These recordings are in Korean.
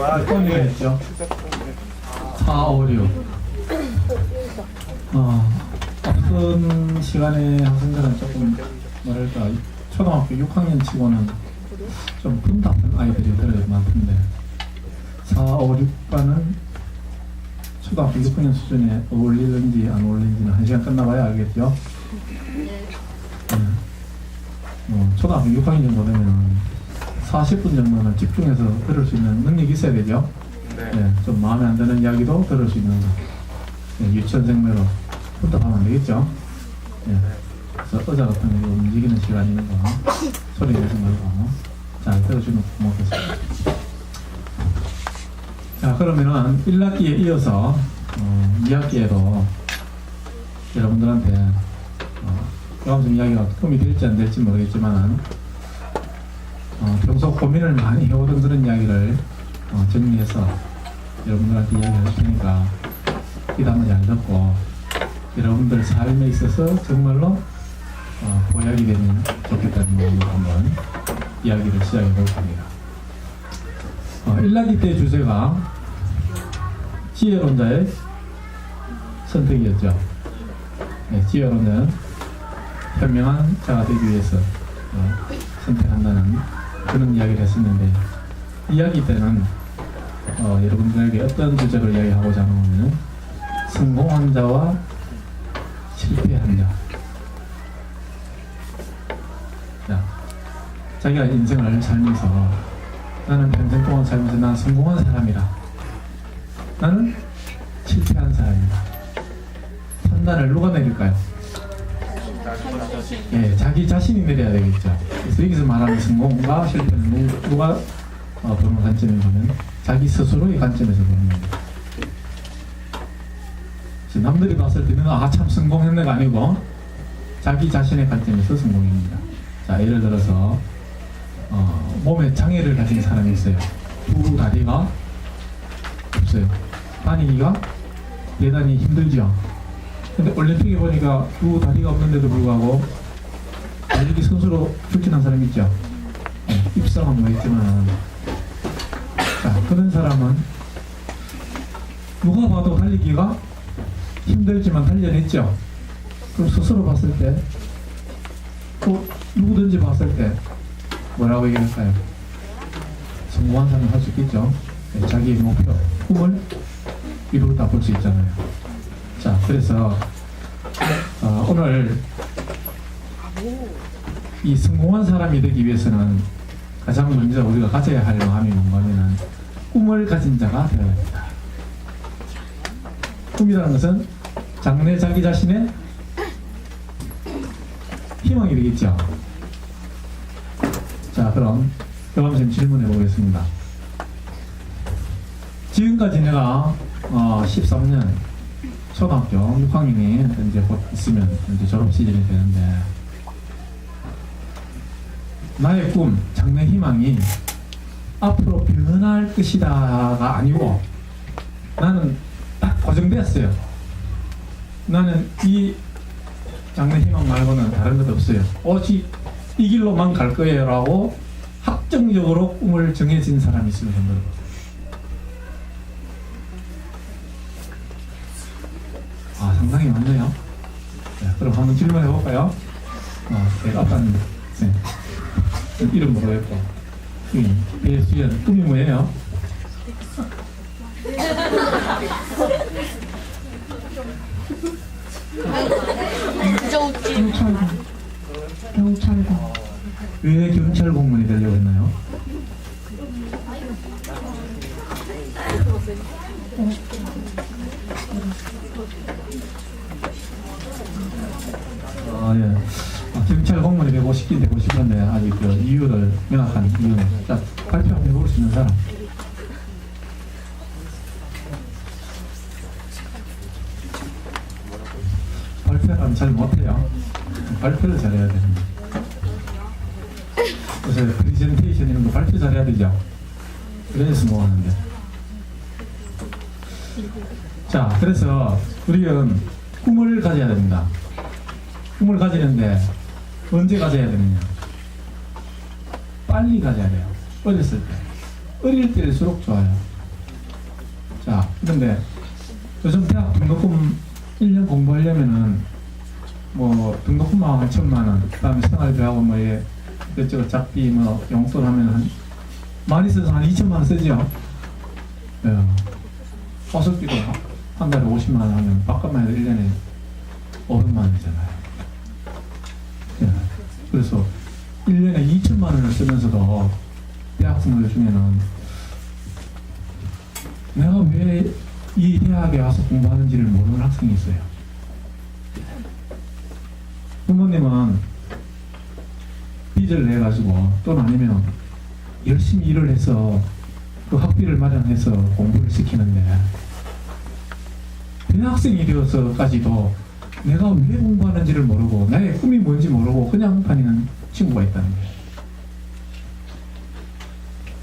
몇 번이나 했죠? 4, 5, 6. 앞선 시간에 학생들은 조금 뭐랄까 초등학교 6학년 치고는 좀 분답한 아이들이 들어야 많던데 4, 5, 6반은 초등학교 6학년 수준에 어울리는지 안 어울리는지는 1시간 끝나봐야 알겠죠? 초등학교 6학년 정도 되면 40분 정도는 집중해서 들을 수 있는 능력이 있어야 되죠? 좀 마음에 안 드는 이야기도 들을 수 있는 거. 유치원생매로 분답하면 안 되겠죠? 그래서 의자 같은 거 움직이는 시간이니까 소리 내지 말고 잘 들어주면 고맙겠습니다. 자, 그러면은 1학기에 이어서 2학기에도 여러분들한테 교감성 이야기가 도움이 될지 안 될지 모르겠지만 평소 고민을 많이 해오던 그런 이야기를 정리해서 여러분들한테 이야기할 테니까 귀담아 잘 듣고 여러분들 삶에 있어서 정말로 보약이 되면 좋겠다는 마음으로 한번 이야기를 시작해 볼 겁니다. 1학기 때 주제가 지혜론자의 선택이었죠. 지혜론자는 현명한 자가 되기 위해서 선택한다는 그런 이야기를 했었는데 2학기 때는 여러분들에게 어떤 주제를 이야기하고자 하냐면 성공한 자와 실패한 자. 자, 자기가 인생을 살면서 나는 평생 동안 살면서 난 성공한 사람이다. 나는 실패한 사람이다. 판단을 누가 내릴까요? 자기 자신이 내려야 되겠죠. 그래서 여기서 말하는 성공과 실패는 누가 보는 관점이냐면 자기 스스로의 관점에서 보는 겁니다. 남들이 봤을 때는 참 성공했네가 아니고 자기 자신의 관점에서 성공입니다. 자, 예를 들어서 몸에 장애를 가진 사람이 있어요. 두 다리가 없어요. 다니기가 대단히 힘들죠. 근데 올림픽에 보니까 두 다리가 없는데도 불구하고 달리기 선수로 출전한 사람이 있죠. 입상은 뭐했지만 자, 그런 사람은 누가 봐도 달리기가 힘들지만 달려냈죠. 그럼 스스로 봤을 때 또 누구든지 봤을 때 뭐라고 얘기할까요? 성공한 사람은 할 수 있겠죠. 자기의 목표, 꿈을 이루었다 볼 수 있잖아요. 자, 그래서 오늘 이 성공한 사람이 되기 위해서는 가장 먼저 우리가 가져야 할 마음이 뭔가 하면 꿈을 가진 자가 되어야 합니다. 꿈이라는 것은 장래 자기 자신의 희망이 되겠죠. 자, 그럼 교감쌤 질문해 보겠습니다. 지금까지 내가 13년 초등학교 6학년이 이제 곧 있으면 이제 졸업 시즌이 되는데 나의 꿈, 장래 희망이 앞으로 변할 것이다가 아니고 나는 딱 고정되었어요. 나는 이 장래 희망 말고는 다른 것 없어요. 오직 이 길로만 갈 거예요 라고 확정적으로 꿈을 정해진 사람이 있으면 됩니다. 상당히 많네요. 그럼 한번 질문해 볼까요? 아빠는 이름 모르겠고 배수연 꿈이 뭐예요? 경찰관. 왜 경찰 공무원이 되려고 했나요? 경찰 공무원이 되고 싶긴 되고 싶은데 아직 그 이유를 명확한 이유는 자, 발표 한번 해볼 수 있는 사람. 발표하면 잘 못해요. 발표를 잘해야 됩니다. 그래서 프리젠테이션 이런 거 발표 잘해야 되죠. 그래서 뭐 하는데. 자, 그래서 우리는 꿈을 가져야 됩니다. 꿈을 가지는데 언제 가져야 되느냐? 빨리 가져야 돼요. 어렸을 때. 어릴 때일수록 좋아요. 그런데 요즘 대학 등록금 1년 공부하려면은 뭐 등록금만 한 1,000만 원, 그다음에 생활비하고 뭐 이것저것 잡비 뭐 용돈 하면 한 많이 써서 한 2천만 원 쓰죠. 예. 버스비도 한 달에 50만 원 하면 바깥만 해도 1년에 500만 원이잖아요. 예. 그래서 1년에 2천만 원을 쓰면서도 대학생들 중에는 내가 왜 이 대학에 와서 공부하는지를 모르는 학생이 있어요. 부모님은 빚을 내가지고 또는 아니면 열심히 일을 해서 그 학비를 마련해서 공부를 시키는데 대학생이 되어서까지도 내가 왜 공부하는지를 모르고 나의 꿈이 뭔지 모르고 그냥 다니는 친구가 있다는 거예요.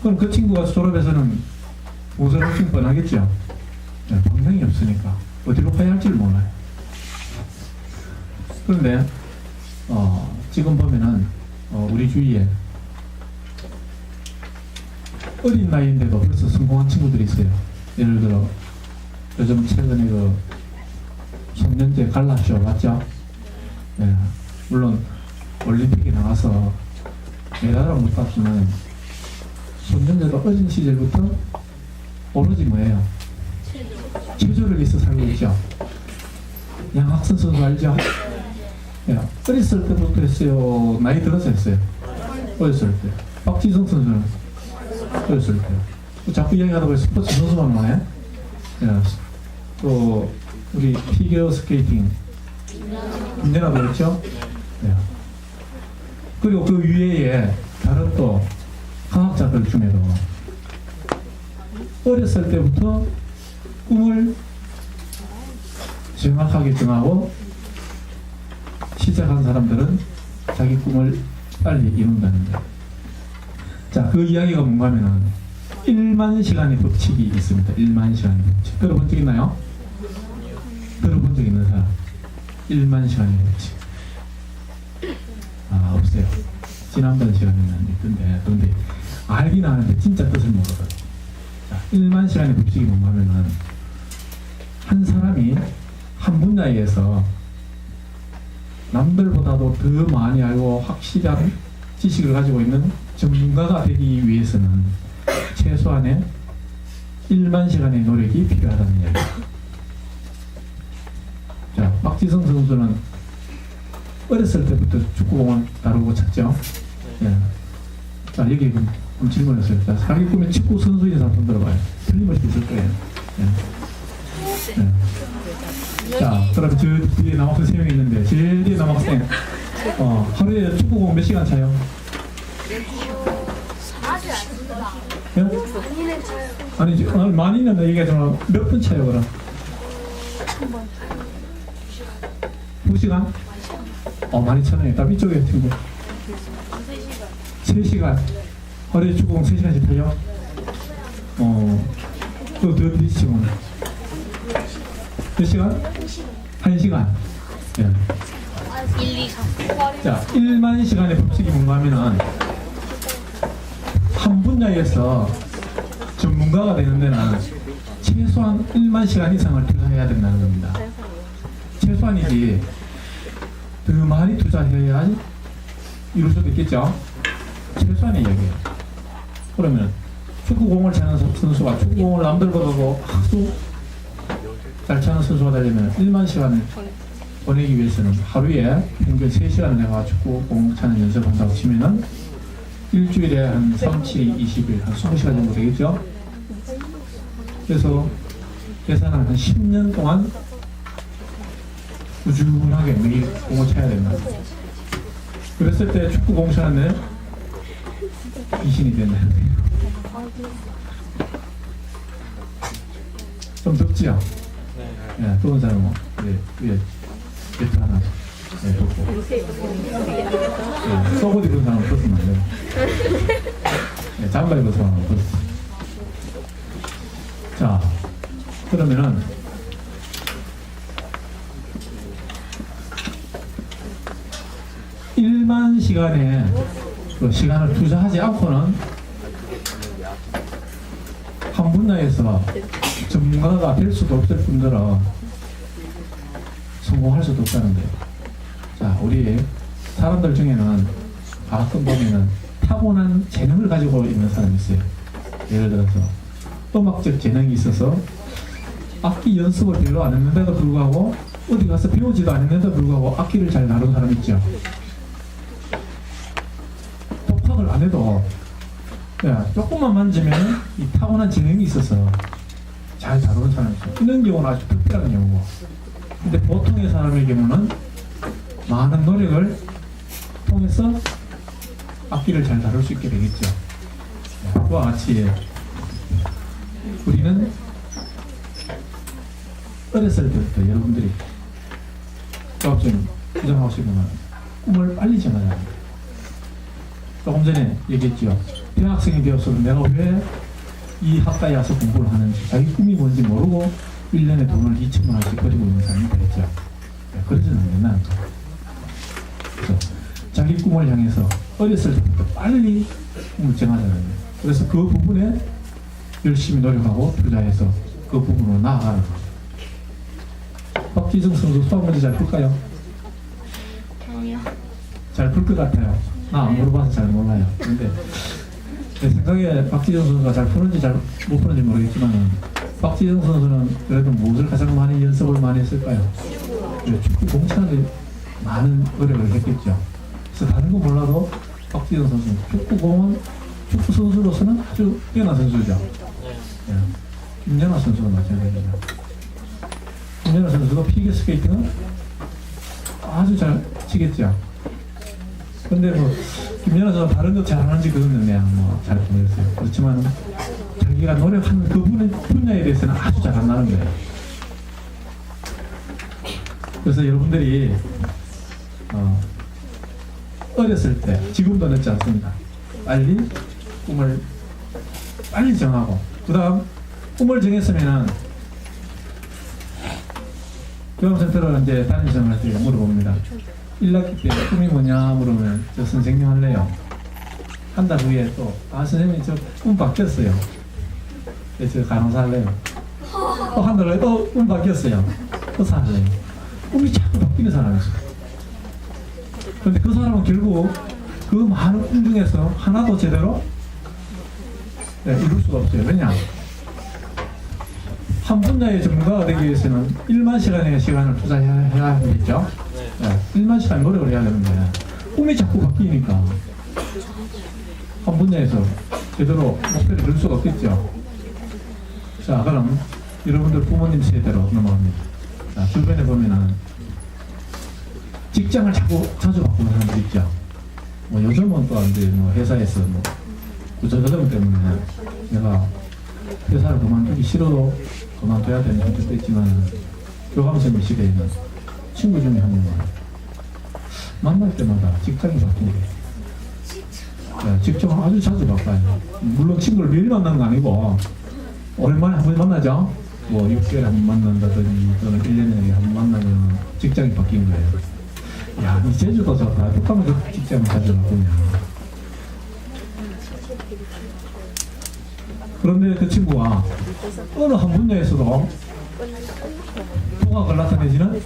그럼 그 친구가 졸업해서는 무슨 할지 뻔하겠죠. 네, 방향이 없으니까 어디로 가야 할지를 몰라요. 그런데 지금 보면은 우리 주위에 어린 나이인데도 벌써 성공한 친구들이 있어요. 예를 들어 요즘 최근에 그 송년제 갈라쇼 맞죠? 네, 물론 올림픽에 나가서 메달을 못 땄지만 송년제도 어린 시절부터 오로지 뭐예요? 체조를 위해서 살고 있죠. 양학선 선수 알죠? 네, 어렸을 때부터 했어요? 나이 들어서 했어요? 어렸을 때. 박지성 선수는 어렸을 때. 자꾸 이야기하다 보니 스포츠 선수만 나네. 네, 또 우리 피겨 스케이팅 김연아도 했죠? 네. 그리고 그 위에 다른 또 과학자들 중에도 어렸을 때부터 꿈을 정확하게 정하고 시작한 사람들은 자기 꿈을 빨리 이룬다는 거예요. 자, 그 이야기가 뭔가 하면은 1만 시간의 법칙이 있습니다. 1만 시간의 법칙. 들어본 적 있나요? 들어본 적 있는 사람? 1만 시간의 법칙. 아, 없어요. 지난번 시간에는 있던데, 그런데 알긴 아는데 진짜 뜻을 모르거든요. 자, 1만 시간의 법칙이 뭔가 하면은 한 사람이 한 분야에서 남들보다도 더 많이 알고 확실한 지식을 가지고 있는 전문가가 되기 위해서는 최소한의 1만 시간의 노력이 필요하다는 이야기입니다. 자, 박지성 선수는 어렸을 때부터 축구공을 다루고 쳤죠. 예. 자, 여기 좀 질문했어요. 자, 자기 꿈에 축구 선수인 사람 손 들어봐요. 틀림없이 있을 거예요. 예. 네. 자, 그럼 저 뒤에 남학생 3명이 있는데 제일 뒤에 남학생 하루에 축구공 몇 시간 차요? 예? 아니, 많이는 얘기하지만 몇 분 차요 그럼? 2시간? 많이 차네요. 딱 이쪽에 친구 3시간 하루에 축구공 3시간씩 타요? 또 더 뒤치면 몇 시간? 1시간. 예. 1, 2, 3. 자, 1만 시간의 법칙이 뭔가 하면은 한 분야에서 전문가가 되는 데는 최소한 1만 시간 이상을 투자해야 된다는 겁니다. 최소한이지 더 많이 투자해야 이룰 수도 있겠죠? 최소한의 이야기예요. 그러면 축구공을 차는 선수가 축구공을 남들보다도 아주 잘 차는 선수가 되려면 1만 시간을 보내기 위해서는 하루에 평균 3시간을 내가 축구공 차는 연습한다고 치면은 일주일에 한 3, 7, 20일, 한 20시간 정도 되겠죠? 그래서 계산은 한 10년 동안 꾸준하게 매일 공을 차야 된다. 그랬을 때 축구공 차는데 귀신이 된다. 좀 덥지요? 네, 더운 사람은 위에 배트 하나 덮고 속옷 입은 사람은 벗으면 안 돼요. 잠바 입은 사람은 벗으면. 자, 그러면은 일만 시간에 그 시간을 투자하지 않고는 한 분야에서 전문가가 될 수도 없을 뿐더러 성공할 수도 없다는데, 자, 우리 사람들 중에는 가끔 보면은 타고난 재능을 가지고 있는 사람이 있어요. 예를 들어서 음악적 재능이 있어서 악기 연습을 별로 안 했는데도 불구하고 어디 가서 배우지도 않았는데도 불구하고 악기를 잘 다루는 사람 있죠. 독학을 안 해도 야, 조금만 만지면 이 타고난 재능이 있어서 잘 다루는 사람이 있어요. 이런 경우는 아주 특별한 경우고, 근데 보통의 사람의 경우는 많은 노력을 통해서 악기를 잘 다룰 수 있게 되겠죠. 그와 같이 우리는 어렸을 때부터 여러분들이 좀 부정하시거나 꿈을 빨리 정하야 합니다. 조금 전에 얘기했죠. 대학생이 되어서 내가 왜 이 학과에 와서 공부를 하는지, 자기 꿈이 뭔지 모르고 1년에 돈을 2천만 원씩 버리고 있는 사람이 있죠. 그러지는 않는다. 그래서 자기 꿈을 향해서 어렸을 때부터 빨리 꿈을 정하자는 거예요. 그래서 그 부분에 열심히 노력하고 투자해서 그 부분으로 나아가는 거예요. 박지성 선수 수학 문제 잘 풀까요? 아니요. 잘 풀 것 같아요. 나 안 물어봐서 잘 몰라요. 근데 제 생각에 박지성 선수가 잘 푸는지 잘 못 푸는지 모르겠지만, 박지성 선수는 그래도 무엇을 가장 많이 연습을 많이 했을까요? 축구 공차에 많은 노력을 했겠죠. 그래서 다른 거 몰라도 박지성 선수는 축구 선수로서는 아주 뛰어난 선수죠. 예. 김연아 선수가 마찬가지죠. 김연아 선수도 피겨스케이팅은 아주 잘 치겠죠. 근데 뭐 김연아 선수 다른 거 잘하는지 그거는 그냥 잘 모르겠어요. 그렇지만 자기가 노력하는 그 분야에 대해서는 아주 잘한다는 거예요. 그래서 여러분들이 어렸을 때, 지금도 늦지 않습니다. 빨리 꿈을 빨리 정하고, 그 다음 꿈을 정했으면은 교감센터를 이제 담임선생님한테 물어봅니다. 1학기 때 꿈이 뭐냐 물으면 저 선생님 할래요. 한 달 후에 또 선생님 저 꿈 바뀌었어요. 저 간호사 할래요. 또 한 달 후에 또 꿈 바뀌었어요. 또 할래요. 꿈이 자꾸 바뀌는 사람이 있어요. 그런데 그 사람은 결국 그 많은 꿈 중에서 하나도 제대로 이룰 수가 없어요. 왜냐? 한 분야의 전문가가 되기 위해서는 1만 시간의 시간을 투자해야 하겠죠? 1만 시간 노력을 해야 되는데 꿈이 자꾸 바뀌니까 한 분야에서 제대로 목표를 이룰 수가 없겠죠. 자, 그럼 여러분들 부모님 세대로 넘어갑니다. 자, 주변에 보면은 직장을 자주 바꾸는 사람들 있죠. 요즘은 또 이제 회사에서 구조조정 때문에 내가 회사를 그만두기 싫어도 그만둬야 되는 형태도 있지만, 교감선생님 시대에는 친구 중에 한 명은 만날 때마다 직장이 바뀌는 거예요. 직장을 아주 자주 바꿔요. 물론 친구를 매일 만나는 건 아니고 오랜만에 한 번 만나죠. 6개월에 한 번 만난다든지 또는 1년에 한 번 만나면 직장이 바뀐 거예요. 야, 이 제주도 좋다. 어떡하면 그 직장을 자주 바꾸냐. 그런데 그 친구가 어느 한 분야에서도 통학을 나타내지는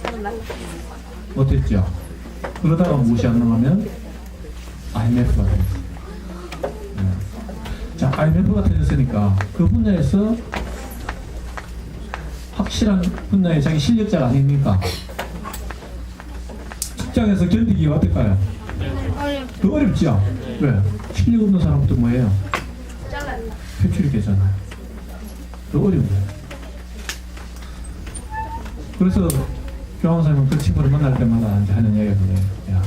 못했죠. 그러다가 무엇이 안 나가면 IMF가 됐어요. 자, IMF가 터졌으니까 그 분야에서 확실한 분야의 자기 실력자가 아닙니까? 직장에서 견디기가 어떨까요? 더 어렵죠? 왜? 실력 없는 사람부터 뭐예요? 회출이 되잖아요. 더 어려운 거예요. 그래서 교환사님은 그 친구를 만날 때마다 이제 하는 이야기가 그래요. 야,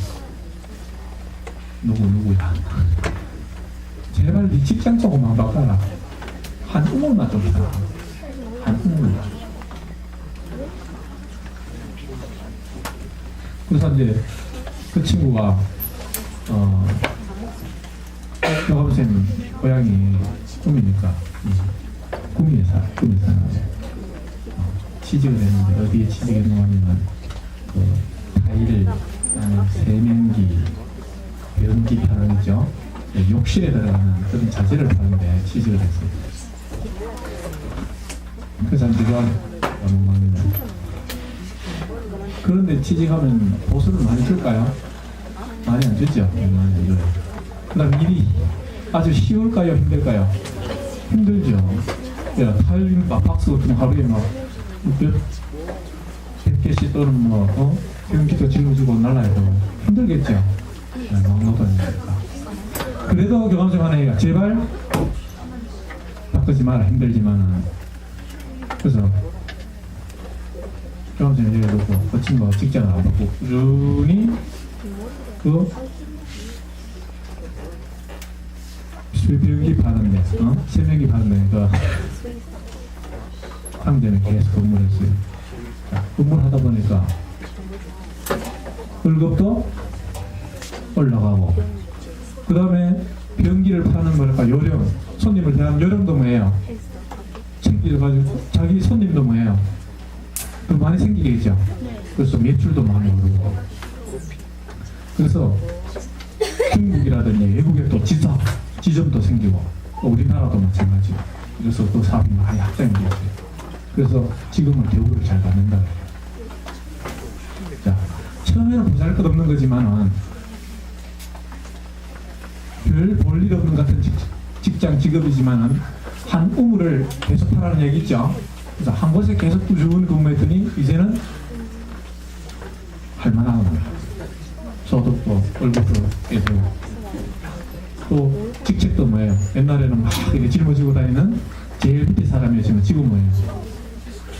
누구야. 제발 네 직장 조금만 바꿔라. 한 우물만 좀 사라. 한 우물만. 그래서 이제 그 친구가 교감선생님 고향이 꿈이니까 꿈이 사는 취직을 했는데, 어디에 취직했는가 하면 타일, 세면기, 변기 파는 있죠. 욕실에 들어가는 그런 자재를 파는데 취직을 했어요. 그래서 지금 엉망이네. 그런데 취직하면 보수를 많이 줄까요? 많이 안 주죠. 많이 안 줘요. 그 다음 일이 아주 쉬울까요? 힘들까요? 힘들죠. 야, 타일링 막 박스 같은 거 하루에 막 100개씩 또는 뭐, 경기도 짊어지고 날라야 되고 힘들겠죠. 네, 막 노동이니까. 그래도 교감생 하나가 제발 바꾸지 마라. 힘들지만은. 그래서 교감생 얘기해놓고 그 친구가 직장을 안 받고 꾸준히 그 수병기 받은데, 세명이 받은데 그 상대는 계속 근무를 했어요. 자, 근무를 하다 보니까 월급도 올라가고, 그 다음에 변기를 파는 거니까 요령, 손님을 대한 요령도 뭐예요? 챙겨가지고 자기 손님도 뭐예요? 더 많이 생기겠죠. 그래서 매출도 많이 오르고. 그래서 중국이라든지 외국에 또 지점도 생기고, 또 우리나라도 마찬가지고. 그래서 그 사업이 많이 확장이 됐어요. 그래서 지금은 대우를 잘 받는다. 자, 처음에는 보잘것없는 거지만은 별 볼일 없는 같은 직장 직업이지만은 한 우물을 계속 하라는 얘기 있죠. 그래서 한 곳에 계속 꾸준히 근무했더니 이제는 할만한 겁니다. 소득도 월급도 계속, 또 직책도 뭐예요? 옛날에는 막 이렇게 짊어지고 다니는 제일 밑에 사람이었지만 지금 뭐예요?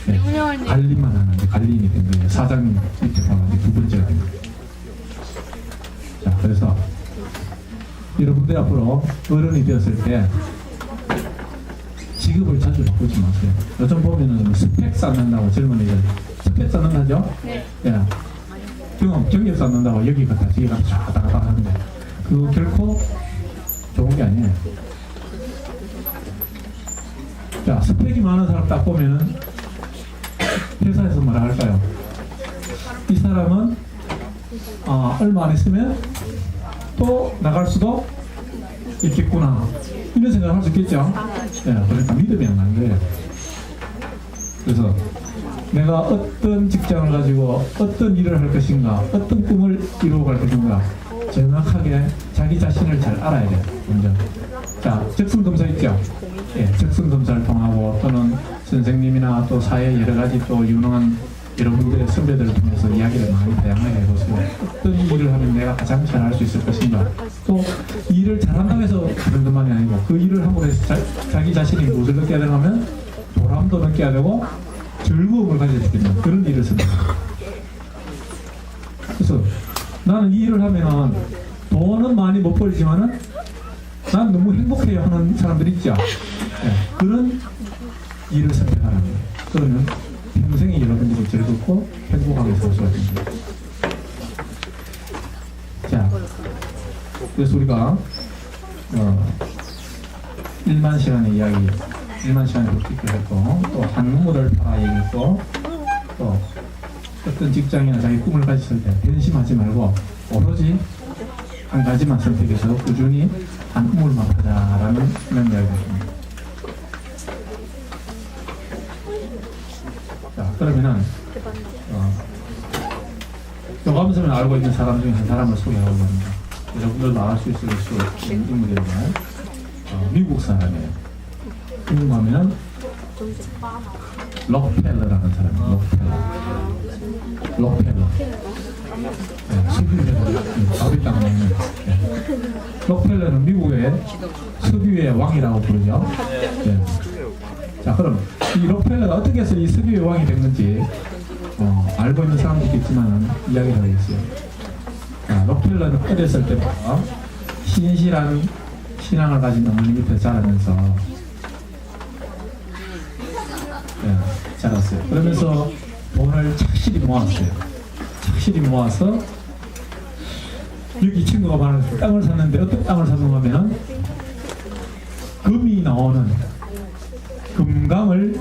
네, 관리만 하는데 관리인이 된 거예요. 사장님 밑에 가가지고 두 번째가 된 거예요. 자, 그래서 여러분들 앞으로 어른이 되었을 때 직업을 자주 바꾸지 마세요. 요즘 보면은 스펙 쌓는다고 젊은이들 스펙 쌓는다죠? 네. 예. 경력 쌓는다고 여기가 다 저기가 다 하는데 그거 결코 좋은 게 아니에요. 자, 스펙이 많은 사람 딱 보면은 회사에서 뭐라 할까요? 이 사람은 얼마 안 있으면 또 나갈 수도 있겠구나, 이런 생각을 할 수 있겠죠. 네, 그러니까 믿음이 안 가는 거예요. 그래서 내가 어떤 직장을 가지고 어떤 일을 할 것인가, 어떤 꿈을 이루어갈 것인가 정확하게 자기 자신을 잘 알아야 돼요. 먼저. 자, 적성검사 있죠? 예, 적성검사를 통하고 또는 선생님이나 또 사회 여러 가지 또 유능한 여러분들의 선배들을 통해서 이야기를 많이 다양하게 해보세요. 어떤 일을 하면 내가 가장 잘 할 수 있을 것인가, 또 일을 잘한다고 해서 그런 것만이 아니고 그 일을 함으로 해서 자기 자신이 무엇을 느껴야 되냐면 보람도 느껴야 되고 즐거움을 가질 수 있는 그런 일을 씁니다. 그래서 나는 이 일을 하면은 돈은 많이 못 벌지만은 난 너무 행복해요 하는 사람들 있죠. 네, 그런 일을 선택하는 거예요. 그러면 평생이 여러분들이 즐겁고 행복하게 살 수가 있습니다. 자, 그래서 우리가 1만 시간의 이야기, 1만 시간의 복직을 했고, 또 한우물을 팔아 얘기했고, 또 어떤 직장이나 자기 꿈을 가졌을 때 변심하지 말고 오로지 한 가지만 선택해서 꾸준히 한우물만 하자라는 그런 이야기입니다. 자, 그러면은 교감성을 알고 있는 사람 중에 한 사람을 소개하고 있습니다. 여러분들도 알 수 있을 수 있는 인물이지만 미국 사람이에요. 궁금하면은 록펠러라는 사람이에요. 록펠러. 네, 석유의 밥이 딱 먹는. 네. 록펠러는 미국의 석유의 왕이라고 부르죠. 네. 자, 그럼 이 록펠러가 어떻게 해서 이 석유의 왕이 된 건지 알고 있는 사람도 있겠지만 이야기를 하겠어요. 자, 록펠러는 어렸을 때부터 신실한 신앙을 가진 어머니 밑에 자라면서 자랐어요. 그러면서 돈을 착실히 모았어요. 착실히 모아서 여기 친구가 말하는 땅을 샀는데 어떤 땅을 샀는가 하면 금이 나오는 금강을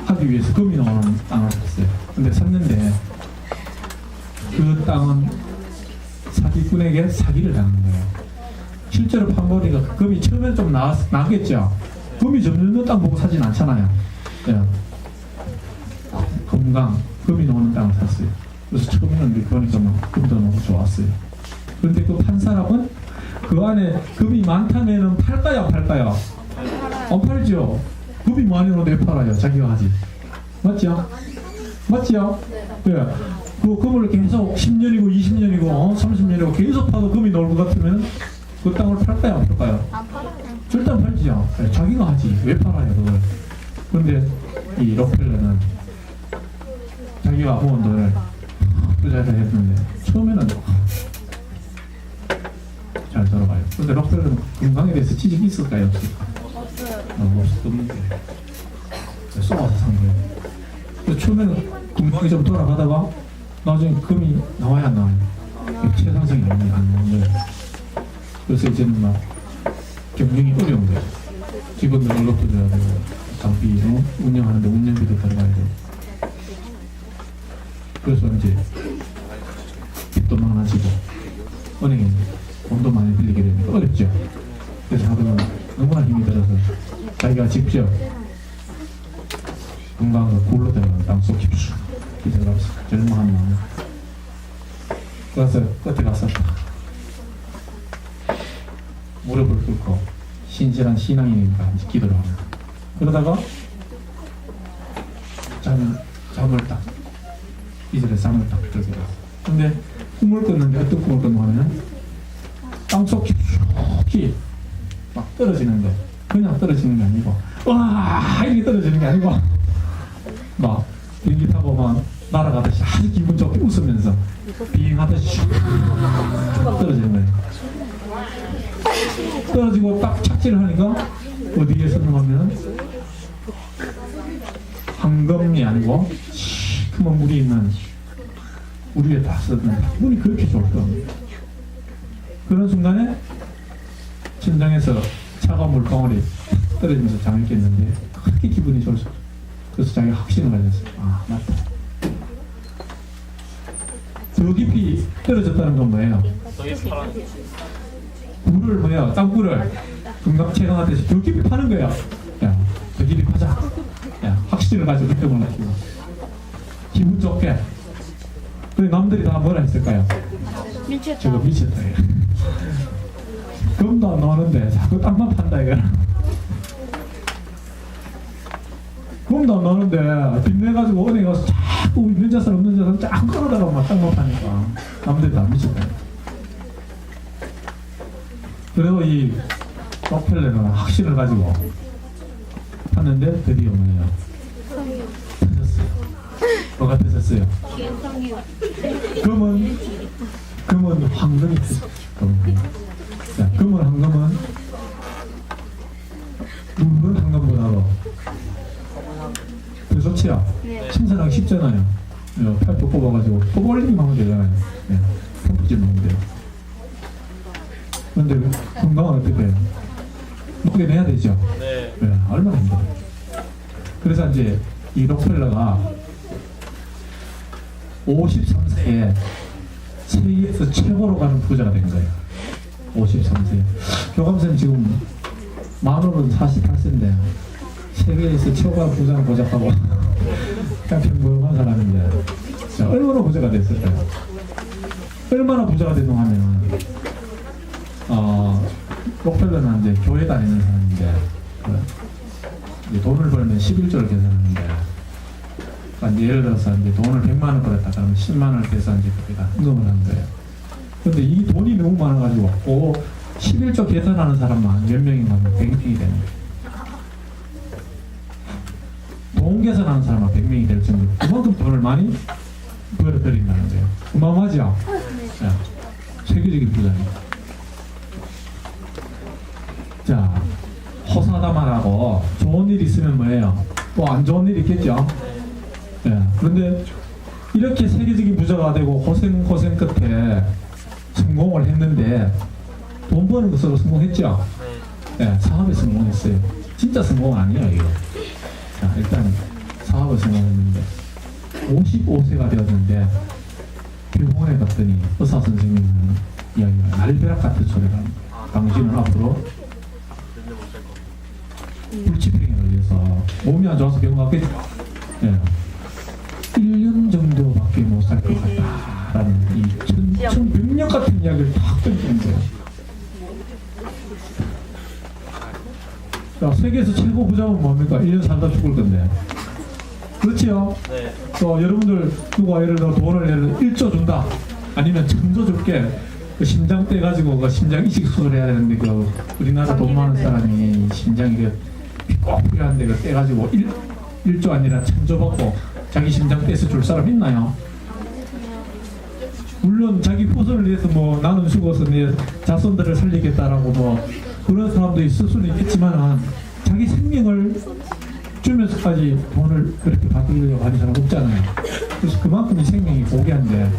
하기 위해서 금이 나오는 땅을 샀어요. 근데 샀는데 그 땅은 사기꾼에게 사기를 당한 거예요. 실제로 판거리가 금이 처음엔 좀 나겠죠. 금이 점점 땅 보고 사진 않잖아요. 예. 건강, 금이 나오는 땅을 샀어요. 그래서 처음에는 이렇게 보니까 막 금도 너무 좋았어요. 그런데 그 판 사람은 그 안에 금이 많다면은 팔까요, 안 팔까요? 안 팔죠. 금이 많이 오는데 왜 팔아요? 자기가 하지. 맞죠? 맞죠? 예. 그 금을 계속 10년이고 20년이고 30년이고 계속 파도 금이 나올 것 같으면 그 땅을 팔까요, 안 팔까요? 안 팔아요. 절대 안 팔지요. 예, 자기가 하지. 왜 팔아요, 그걸? 그런데 이 록펠러는 자기가 모은 돈을 투자를 했는데 처음에는 잘 돌아가요. 그런데 록펠러는 건강에 대해서 지식이 있을까요? 없을까요? 없어요. 없는데 쏘아서 산 거예요. 그래서 처음에는 건강이 좀 돌아가다가 나중에 금이 나와야 안 나와요. 최상승이 안 나오는 거예요. 그래서 이제는 막 경영이 어려운 거예요. 직원들 월급도 줘야 되고 장비 운영하는데 운영비도 들어가야 되고 그래서 이제 빚도 많아지고 은행에 돈도 많이 빌리게 되니까 어렵죠. 그래서 하루는 너무나 힘이 들어서 자기가 직접 건강을 굴러 들어가는 땅속 깊숙이 들어가서 절망한 마음에 그래서 끝에 가서 무릎을 꿇고 신실한 신앙이니까 이제 기도를 합니다. 그러다가 잠을 딱 이슬에 잠을 딱 들게 돼요. 근데 꿈을 꿨는데 어떤 꿈을 꿨냐 하면 땅속 깊숙이 막 떨어지는데 그냥 떨어지는 게 아니고 와 이게 떨어지는 게 아니고 막 비행기 타고 막 날아가듯이 아주 기분 좋게 웃으면서 비행하듯이 떨어지는 거예요. 떨어지고 딱 착지를 하니까 어디에 선동하면 황금이 아니고 시커먼 물이 있는 물 위에 다 쓰는 기분이 그렇게 좋을 겁니다. 그런 순간에 심장에서 차가운 물방울이 떨어지면서 잠을 깼는데 그렇게 기분이 좋을 수 없어요. 그래서 자기가 확신을 가졌어요. 아 맞다. 더 깊이 떨어졌다는 건 뭐예요? 물을 뭐야 땅굴을 금강 채광하듯이 더 깊이 파는 거야. 야, 더 깊이 파자. 야, 확신을 가지고 믿음을 가지고 기분 좋게. 근데 남들이 다 뭐라 했을까요? 미쳤다. 저거 미쳤다. 금도 안 나오는데 자꾸 땅만 판다 이거. 금도 안 나오는데 빚내가지고 은행 가서 자꾸 있는 자산 없는 자산 쫙 끌어다가 막 땅만 파니까 남들이 다 미쳤다. 그리고 이 록펠러는 확신을 가지고 팠는데 드디어 뭐예요? 터졌어요. 뭐가 터졌어요? 금은 황금이 터졌어요. 자, 금은 황금은 물은 황금보다도 더 좋지요? 네. 생산하기 쉽잖아요. 팔도 뽑아가지고 뽑아 올리기만 하면 되잖아요. 펌프질 넣으면 돼요. 근데 건강은 어떻게 해요? 먹게 내야 되죠? 네. 얼마나 힘들어요. 그래서 이제 이 록펠러가 53세에 세계에서 최고로 가는 부자가 된 거예요. 53세. 교감선 지금 만으로는 48세인데 세계에서 최고가 부자는 고작하고 그냥 평범한 사람인데 자, 얼마나 부자가 됐을까요? 얼마나 부자가 됐노 하면은 록펠러는 이제 교회 다니는 사람인데 이제 돈을 벌면 11조를 계산하는데 그러니까 이제 예를 들어서 이제 돈을 100만 원 벌었다 그러면 10만 원을 계산 이제 거기다 흥금을 하는 거예요. 근데 이 돈이 너무 많아가지고 11조 계산하는 사람만 몇 명인가 하면 100명이 되는 거예요. 돈 계산하는 사람만 100명이 될 정도로 그만큼 돈을 많이 벌어들인다는 거예요. 어마어마하죠? 네. 세계적인 부자입니다. 자, 호사다마라고 좋은 일 있으면 뭐예요? 또 안 좋은 일 있겠죠? 예. 그런데 이렇게 세계적인 부자가 되고 고생 끝에 성공을 했는데 돈 버는 것으로 성공했죠? 예, 사업에 성공했어요. 진짜 성공은 아니에요, 이거. 자, 일단 사업에 성공했는데 55세가 되었는데 병원에 갔더니 의사 선생님은 이야기가 날벼락 같은 소리가 합니다. 당신은 앞으로 불치병에 걸려서 몸이 안 좋아서 병원 갔겠죠. 예. 1년 정도밖에 못 살 것 같다라는 이 천병력 같은 이야기를 탁 던지는 거예요. 자, 세계에서 최고 부자는 뭡니까? 1년 살다 죽을 건데. 그렇지요? 네. 여러분들 누가 예를 들어 돈을 예를 들어 1조 준다. 아니면 천조 줄게. 그 심장 떼가지고 그 심장 이식 수술을 해야 되는데 그 우리나라 돈 많은 사람이 심장이 꼭 필요한데 그 떼가지고 1조 아니라 천조 받고 자기 심장 떼서 줄 사람 있나요? 물론 자기 후손을 위해서 뭐 나는 죽어서 내 자손들을 살리겠다라고 뭐 그런 사람도 있을 수는 있겠지만 자기 생명을 주면서까지 돈을 그렇게 받으려고 하는 사람 없잖아요. 그래서 그만큼 이 생명이 고귀한데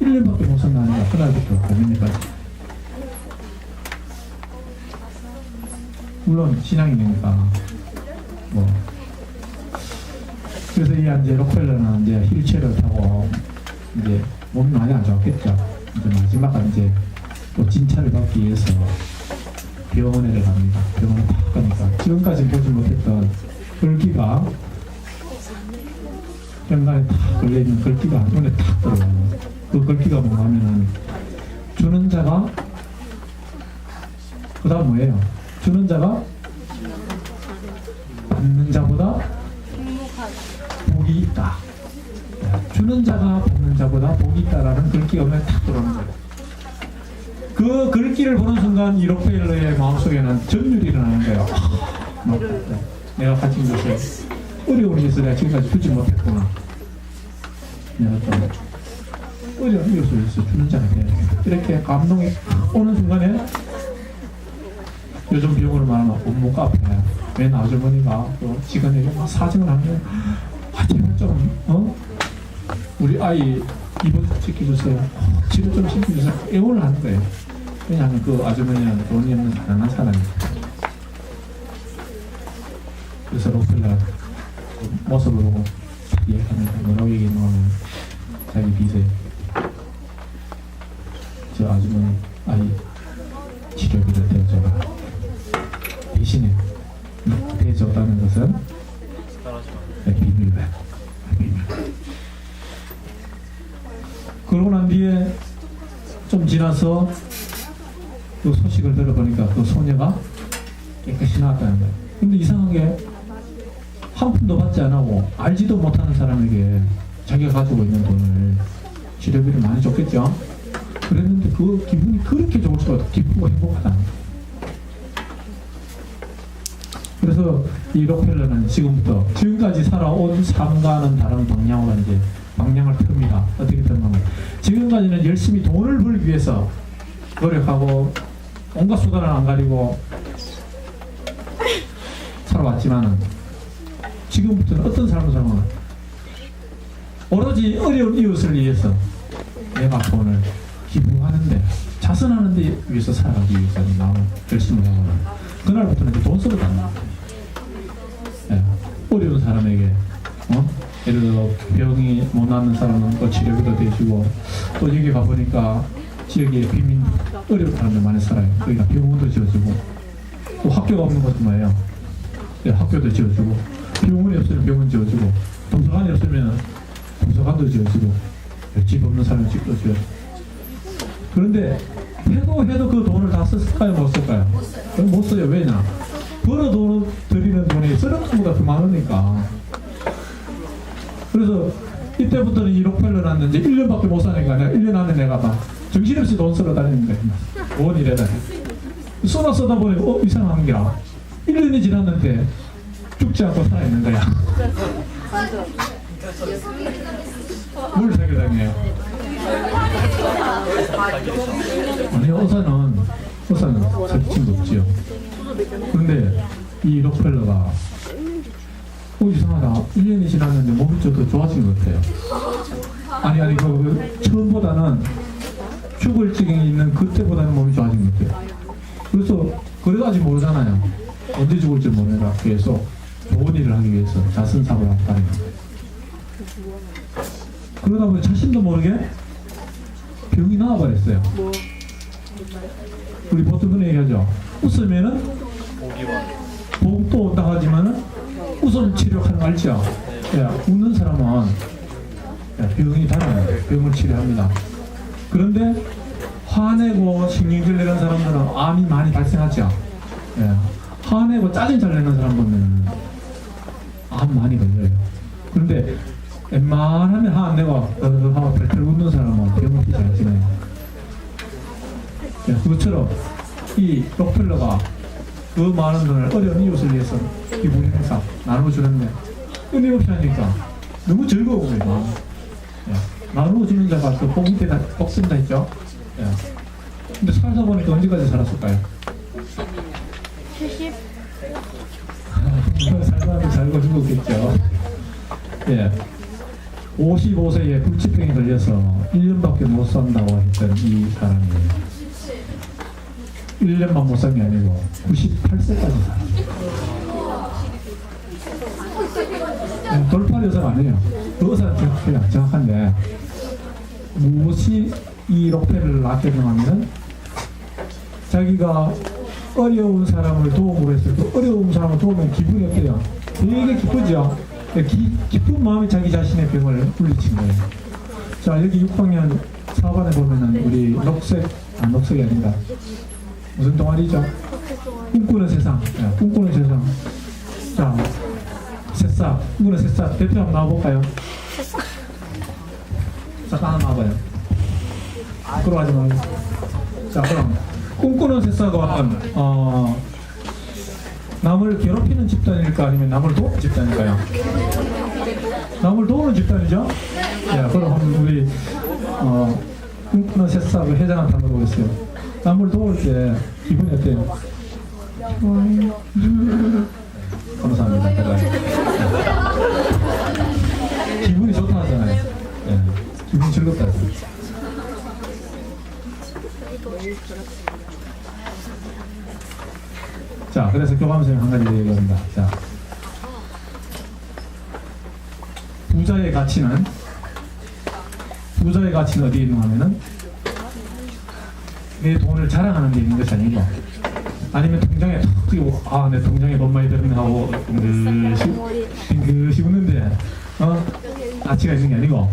1년밖에 못 산다니까 그날부터 고민이까지. 물론 신앙이니까 뭐 그래서 이 이제 록펠러는 이제 휠체어를 타고 이제 몸이 많이 안 좋았겠죠. 이제 마지막에 이제 또 진찰을 받기 위해서 병원에 갑니다. 병원에 탁 가니까 지금까지 보지 못했던 글귀가 현관에 탁 걸려있는 글귀가 눈에 탁 들어와요. 그 글귀가 뭔가 하면은 주는 자가 그 다음 뭐예요? 주는 자가 받는 자보다 복이 있다. 주는 자가 받는 자보다 복이 있다라는 글귀가 눈에 탁 들어오는 거예요. 그 글귀를 보는 순간 이 록펠러의 마음속에는 전율이 일어나는 거예요. 내가 가진 것을 어려운 일에서 내가 지금까지 주지 못했구나. 내가 좀 어려운 이웃을 위해서 주는 자가 돼야겠다. 이렇게 감동이 오는 순간에 요즘 비용으로 말하면 업무가 아파요. 웬 아주머니가 또 직원에게 막 사정을 하면 제발 좀 우리 아이 입원 좀 시켜주세요. 치료 좀 시켜주세요. 애원을 하는 거예요. 왜냐하면 그 아주머니는 돈이 없는 가난한 사람이에요. 그래서 록펠러가 그 모습을 보고 얘기합니다. 뭐라고 얘기하냐면 자기 빚에 저 아주머니 아이 치료비를 대줘라. 대신에 대줘다는 것은 비밀배. 그러고 난 뒤에 좀 지나서 그 소식을 들어보니까 그 소녀가 깨끗이 나왔다는 거예요. 근데 이상한 게 한 푼도 받지 안 하고 알지도 못하는 사람에게 자기가 가지고 있는 돈을 치료비를 많이 줬겠죠. 그랬는데 그 기분이 그렇게 좋을 수가 없어. 기쁘고 행복하다. 그래서 이 록펠러는 지금까지 살아온 삶과는 다른 방향으로 이제 방향을 틉니다. 어떻게 틉니까? 지금까지는 열심히 돈을 벌기 위해서 노력하고 온갖 수단을 안 가리고 살아왔지만은 지금부터는 어떤 삶을 살면 오로지 어려운 이웃을 위해서 내가 돈을 기부하는데 자선하는 데 위해서 살아가기 위해서는 나는 열심히 하거나 그날부터는 이제 돈 쓰러도 안 나와. 예, 어려운 사람에게 예를 들어 병이 못 낫는 사람은 또 치료비도 대주고 또 여기 가보니까 지역에 빈민 어려운 사람들 많이 살아요. 그러니까 병원도 지어주고 또 학교가 없는 것도 뭐예요? 예, 학교도 지어주고 병원이 없으면 병원 지어주고 도서관이 없으면 도서관도 지어주고 집 없는 사람은 집도 지어주고 그런데 해도 그 돈을 다 썼을까요? 못 쓸까요? 못 써요. 왜냐? 벌어 돈 드리는 돈이 쓰는 것보다 더 많으니까. 그래서 이때부터는 이 록펠러는 이제 1년밖에 못 사니까 내가 1년 안에 내가 막 정신없이 돈 쓰러 다니는 거야. 돈 이래다. 쓰다 보니 이상한 게 1년이 지났는데 죽지 않고 살아있는 거야. 뭘 사기당해요? 아니 의사는 사기친 거 없지요. 그런데 이 록펠러가 이상하다. 1년이 지났는데 몸이 좀 더 좋아진 것 같아요. 아니 그 처음보다는 죽을 지경에 있는 그때보다는 몸이 좋아진 것 같아요. 그래서 그래도 아직 모르잖아요. 언제 죽을지 모르니까 계속 좋은 일을 하기 위해서 자선사고를 한다는 거예요. 그러다 보니 자신도 모르게 병이 나와버렸어요. 우리 보통 그런 얘기하죠. 웃으면은 복 또 온다 하지만은 우선 치료하는 거 알죠? 예, 웃는 사람은 예, 병이 달아요. 병을 치료합니다. 그런데 화내고 신경질 내는 사람들은 암이 많이 발생하죠. 예, 화내고 짜증 잘 내는 사람 보면 암 많이 걸려요. 그런데 웬만하면 화 안 내고 하고 펄펄 웃는 사람은 병을 피지 않지만 예, 그것처럼 이 록펠러가 그 많은 돈을 어려운 이웃을 위해서 기부 행사 나눠주는데 은혜 없이 하니까 너무 즐거운 거예요. 마음. 예. 나눠주는 자가 또 복 밑에 복 쓴다 했죠. 예. 근데 살다 보니까 언제까지 살았을까요? 70. 살다가 살고 죽었겠죠. 예. 55세에 불치병에 걸려서 1년밖에 못 산다고 했던 이 사람이에요. 1년만 못 산 게 아니고 98세까지 살았어요. 돌팔 여사가 아니에요. 그 의사는 정확한데 무엇이 이 록펠러를 낳게 되냐면 자기가 어려운 사람을 도움으로 했을 때 어려운 사람을 도우면 기분이 어때요? 되게 기쁘죠? 기쁜 마음이 자기 자신의 병을 물리친 거예요. 자, 여기 6학년 4반에 보면은 우리 녹색이 아닌가? 무슨 동아리죠? 꿈꾸는 세상. 네, 꿈꾸는 세상. 자, 새싹, 꿈꾸는 새싹. 대표 한번 나와볼까요? 잠깐 하나 나와봐요. 부끄러워하지 말고. 자, 그럼 꿈꾸는 새싹은 남을 괴롭히는 집단일까 아니면 남을 도우는 집단일까요? 남을 도우는 집단이죠? 네, 그럼 한번 우리 꿈꾸는 새싹을 회장한테 한번 보겠어요. 남을 도울 때 기분이 어때요? 감사합니다. 기분이 좋다 하잖아요. 네, 기분이 즐겁다 하잖아요. 자, 그래서 교감선생님 한 가지 얘기합니다. 자, 부자의 가치는 어디에 있는 하면은 내 돈을 자랑하는 데 있는 것이 아니고 아니면 통장에 턱 뜨고 내 통장에 돈 많이 들었네 하고 빙긋이 웃는데 가치가 있는 게 아니고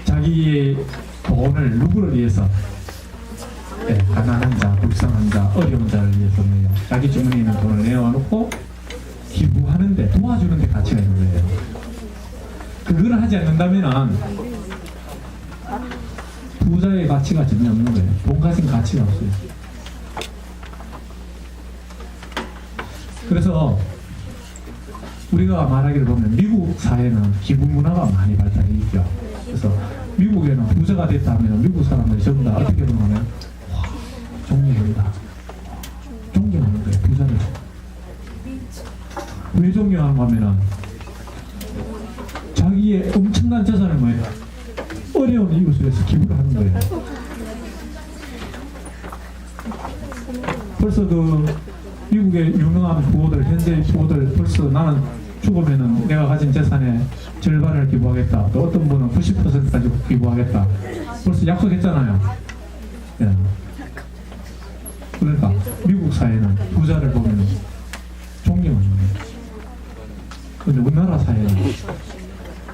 자기의 돈을 누구를 위해서 가난한 자, 불쌍한 자, 어려운 자를 위해서는요 자기 주머니에 있는 돈을 내어놓고 기부하는데 도와주는데 가치가 있는 거예요. 그걸 하지 않는다면은 부자의 가치가 전혀 없는 거예요. 돈 가진 가치가 없어요. 그래서 우리가 말하기를 보면 미국 사회는 기부 문화가 많이 발달해 있죠. 그래서 미국에는 부자가 됐다면 미국 사람들이 전부 다 어떻게 보면 존경한다. 존경하는 거예요. 부자를. 왜 존경하는가 하면은 자기의 엄청난 재산을 뭐예요? 어려운 이웃을 위해서 기부를 하는 거예요. 벌써 그 미국의 유명한 부호들, 현재 부호들 벌써 나는 죽으면은 내가 가진 재산의 절반을 기부하겠다. 또 어떤 분은 90%까지 기부하겠다. 벌써 약속했잖아요. 예. 그러니까 미국 사회는 부자를 보면 존경하는 거예요. 근데 우리나라 사회는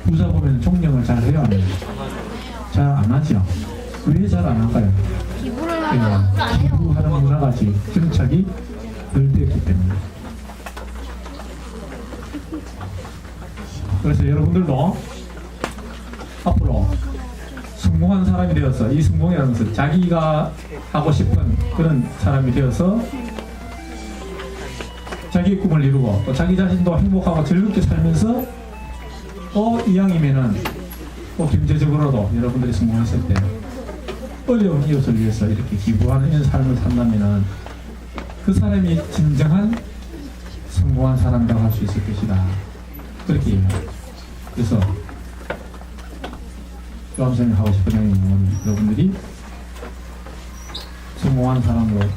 부자 보면 존경을 잘 해요, 안 해요? 잘 안 하죠. 왜 잘 안 할까요? 기부를 하면 안 해요. 기부하는 문화가 아직 정착이 덜 됐기 때문에. 그래서 여러분들도 앞으로 성공한 사람이 되어서 이 성공이라는 것은 자기가 하고 싶은 그런 사람이 되어서 자기의 꿈을 이루고 또 자기 자신도 행복하고 즐겁게 살면서 이왕이면은 경제적으로도 여러분들이 성공했을 때 어려운 이웃을 위해서 이렇게 기부하는 이런 삶을 산다면은 그 사람이 진정한 성공한 사람이라고 할 수 있을 것이다. 그렇게 얘기해요. 그래서 교감선생님이 하고 싶은 이야기는 여러분들이 성공한 삶을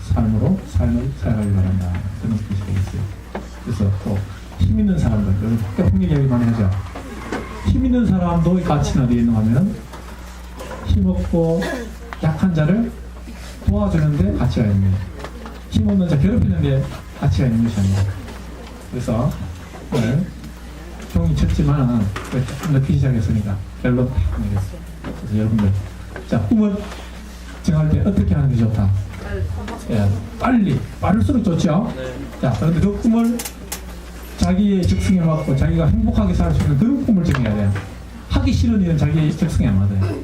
살아가기 바란다. 그런 뜻이 되겠어요. 그래서 또 힘 있는 사람들, 여러분 폭력 이야기 많이 하죠. 힘 있는 사람도 가치는 어디에 있는가 하면 힘없고 약한 자를 도와주는데 가치가 있는 거예요. 힘없는 자 괴롭히는데 가치가 있는 것이 아니라 그래서 오늘 종이 쳤지만은 조금 늦기 시작했으니까 결론 딱 내겠어요. 그래서 여러분들 자 꿈을 정할 때 어떻게 하는 게 좋다? 예, 빨리 빠를수록 좋죠. 자 그런데 그 꿈을 자기의 적성에 맞고 자기가 행복하게 살 수 있는 그런 꿈을 정해야 돼요. 하기 싫은 일은 자기의 적성에 안 맞아요.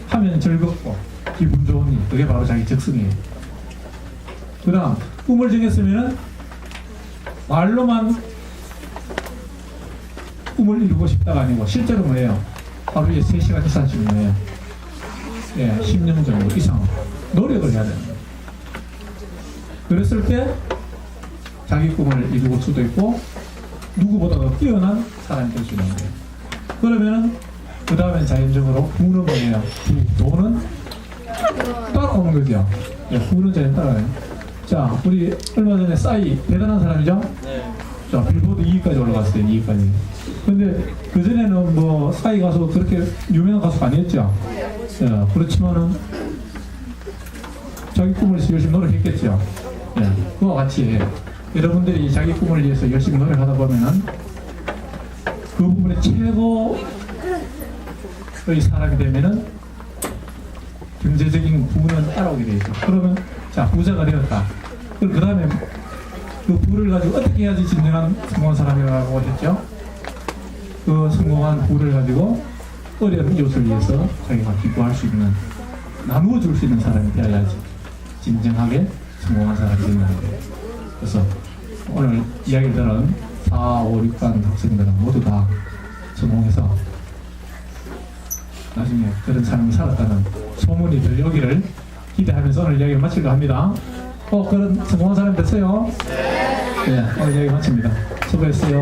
하면 즐겁고 기분 좋은 일, 그게 바로 자기 적성이에요. 그 다음 꿈을 정했으면 말로만 꿈을 이루고 싶다가 아니고 실제로 뭐예요? 하루에 3시간 이상씩 뭐예요? 예, 10년 정도 이상 노력을 해야 됩니다. 그랬을 때 자기 꿈을 이루고 수도 있고 누구보다도 뛰어난 사람이 될 수 있는 거예요. 그러면은 그 다음엔 자연적으로 부는 거예요. 돈은 따라오는 거죠. 예, 부는 자연 따라와요. 자, 우리 얼마 전에 싸이 대단한 사람이죠? 자, 빌보드 2위까지 올라갔어요. 2위까지. 근데 그전에는 뭐 싸이 가수 그렇게 유명한 가수가 아니었죠. 자, 그렇지만은 자기 꿈을 위해서 열심히 노력했겠죠. 예, 그와 같이 여러분들이 자기 꿈을 위해서 열심히 노력하다 보면은 그 부분에 최고의 사람이 되면은 경제적인 부는 따라오게 되죠. 그러면 자 부자가 되었다. 그 다음에 그 부를 가지고 어떻게 해야지 진정한 성공한 사람이라고 하셨죠? 그 성공한 부를 가지고 어려운 이웃을 위해서 자기가 기부할 수 있는 나누어 줄 수 있는 사람이 되어야지 진정하게 성공한 사람이 된다는 거예요. 그래서 오늘 이야기를 들은 4, 5, 6반 학생들은 모두 다 성공해서 나중에 그런 삶을 살았다는 소문이 들려오기를 기대하면서 오늘 이야기를 마치려 합니다. 그런 성공한 사람 됐어요? 네. 오늘 이야기 마칩니다. 수고했어요.